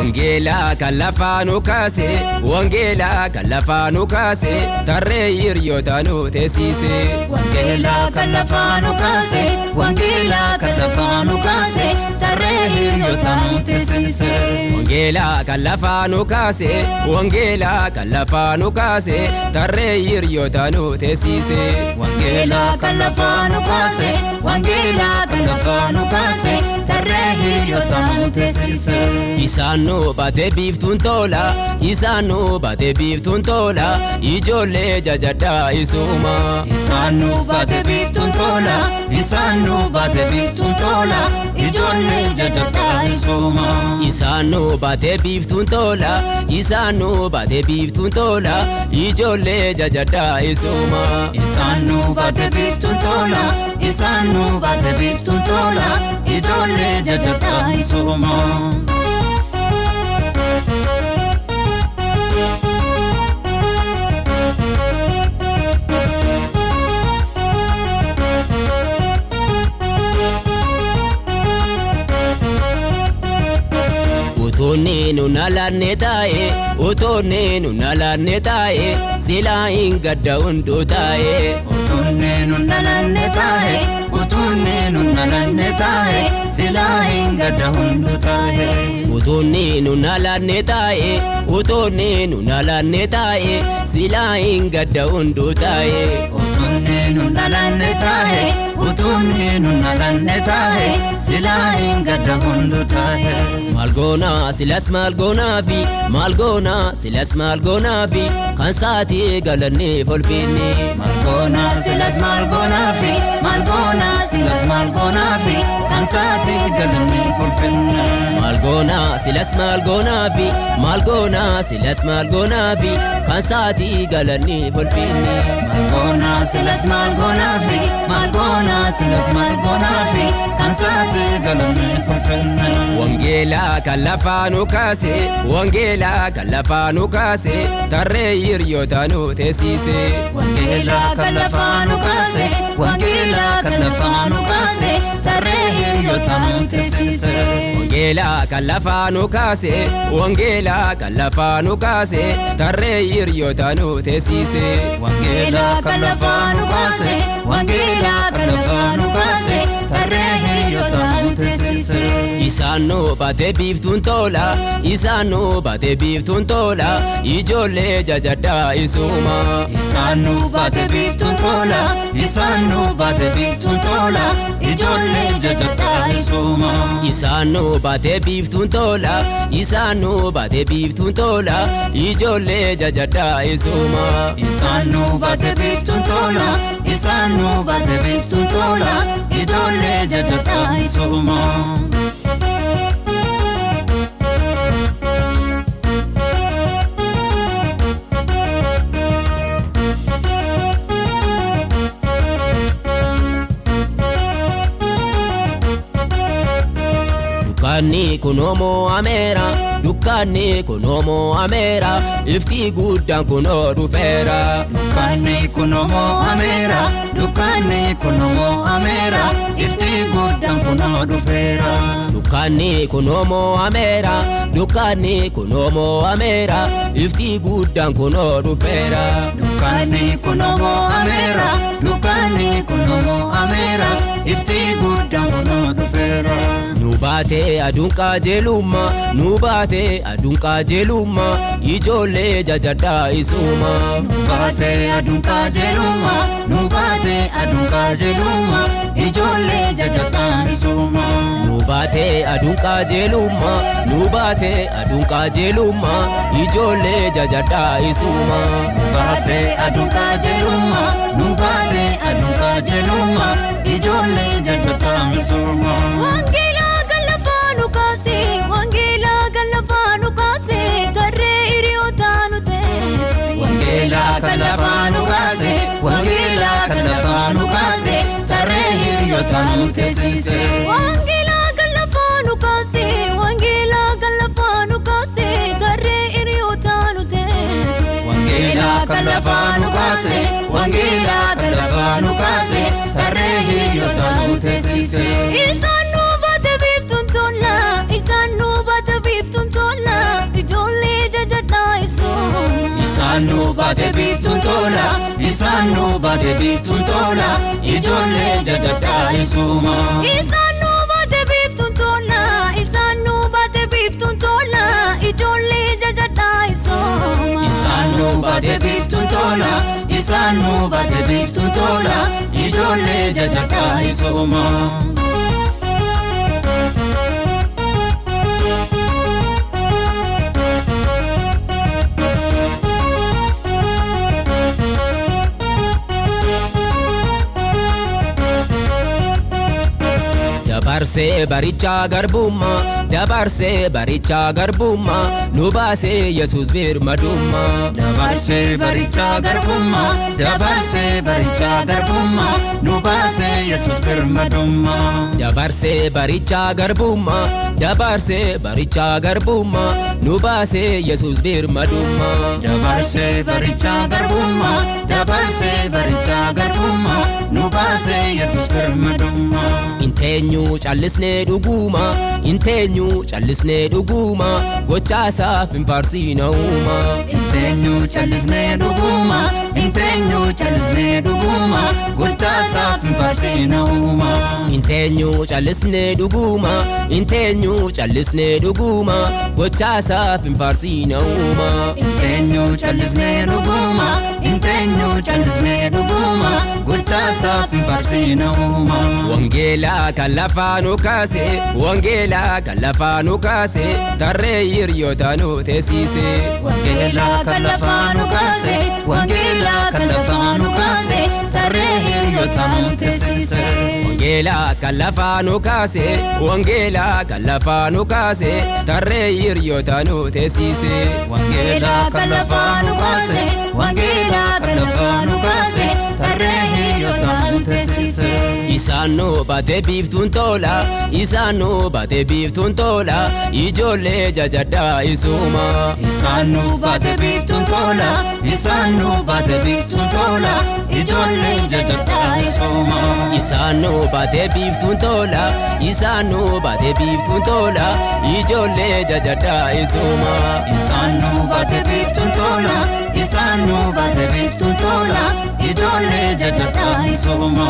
Wangela kalafanu kase, wangela kalafanu kase, tarreir yotanu tesise. Wangela kalafanu kase, wangela kalafanu kase, tarreir yotanu tesise. Wangela kalafanu kase, wangela kalafanu kase, tarreir yotanu tesise. Wangela kalafanu kase, wangela kalafanu kase, tarreir yotanu tesise. Isanu bate biftun tola, isanu bate biftun tola, ijolle jajada isuma. Isanu bate biftun tola, isanu bate biftun tola, ijolle jajada isuma. Isanu bate biftun tola, isanu bate biftun tola, ijolle jajada isuma. Isanu bate biftun tola, isanu bate biftun tola, ijolle jajada isuma. Utonenu nalanne tae, utonenu nalanne tae, sila ingadda undu tae. Utonenu nalanne tae, utonenu nalanne tae, sila ingadda undu tae. Utonenu nalanne tae, utonenu nalanne tae, sila ingadda undu tae. Utonenu nalanne tae, utonenu nalanne tae, sila ingadda undu tae. Malgona silas malgona fi, malgona silas malgona fi, kansati galanne folfini. Malgona silas malgona fi, malgona silas malgona fi, kansati galanne folfini. Malgona silas malgona fi, malgona silas malgona fi, kansati galanne folfini. Malgona silas malgona fi, malgona silas malgona fi, kansati galanne folfini. Wangela kalafanu kase, wangela kalafanu kase, tarreir yotanu tesise. Wangela kalafanu kase, wangela kalafanu kase, tarreir yotanu tesise. Wangela kalafanu kase, wangela kalafanu kase, tarreir yotanu tesise. Wangela kalafanu kase, wangela kalafanu kase, tarreir yotanu tesise. Isanu bate biftun tola, isanu bate biftun tola, ijolle jajada isuma. Isanu bate biftun tola, isanu bate biftun tola, ijolle jajada isuma. Isanu bate biftun tola, isanu bate biftun tola, ijolle jajada isuma. Isanu bate biftun tola, isanu bate biftun tola, ijolle jajada isuma. Dukkanni kunomo amera, dukkanni kunomo amera, ifti guddan kuno dhufeera. Dukkanni kunomo amera, dukkanni kunomo amera, ifti guddan kuno dhufeera. Dukkanni kunomo amera, dukkanni kunomo amera, ifti guddan kuno dhufeera. Dukkanni kunomo amera, dukkanni kunomo amera, ifti guddan kuno dhufeera. Nubate adunqa jelumma, nubate adunqa jelumma, ijolle jajada isuma. Nubate adunqa jelumma, nubate adunqa jelumma, ijolle jajada isuma. Nubate adunqa jelumma, nubate adunqa jelumma, ijolle jajada isuma. Nubate adunqa jelumma, nubate adunqa jelumma, ijolle jajada isuma. Wangela kalafanu kase, wangela kalafanu kase, tarreir yotanu tesise. Wangela kalafanu kase, wangela kalafanu kase, tarreir yotanu tesise. Wangela kalafanu kase, wangela kalafanu kase, tarreir yotanu tesise. Wangela kalafanu kase, wangela kalafanu kase, tarreir yotanu tesise. Isanu bate biftun tola, isanu bate biftun tola, baate biiftuun tola isaan nu baate biiftuun tola ijoollee jajadhaa isuma isaan nu baate biiftuun tola isaan nu baate biiftuun tola ijoollee jajadhaa isuma isaan nu baate biiftuun tola isaan nu baate biiftuun tola ijoollee jajadhaa isuma dabarsee baricha garbummaa nu baasee Yesuus birmadummaa dabarsee baricha garbummaa nu baasee Yesuus birmadummaa dabarsee baricha garbummaa nu baasee Yesuus birmadummaa dabarsee baricha garbummaa nu baasee Yesuus birmadummaa inteenyu callisnee dhuguma gochaasaaf hin faarsiina uuma inteenyu callisnee dhuguma gochaasaaf hin faarsiina uuma inteenyu callisnee dhuguma gochaasaaf hin faarsiina uuma inteenyu callisnee dhuguma gochaasaaf hin faarsiina uuma wangeelaa kan lafaa nu kaase tarree hiriyoota nu teessise wangeelaa kan lafaa nu kaase tarree hiriyoota nu teessise wangeelaa kan lafaa nu kaase tarree hiriyoota nu teessise wangeelaa kan lafaa nu kaase tarree hiriyoota nu teessise isaan nu baate biiftuun tola ijoollee jajadhaa isuma isaan nu baate biiftuun tola ijoollee jajadhaa isuma isaan nu baate biiftuun tola ijoollee jajadhaa isuma isaan nu baate biiftuun tola ijoollee jajadhaa isuma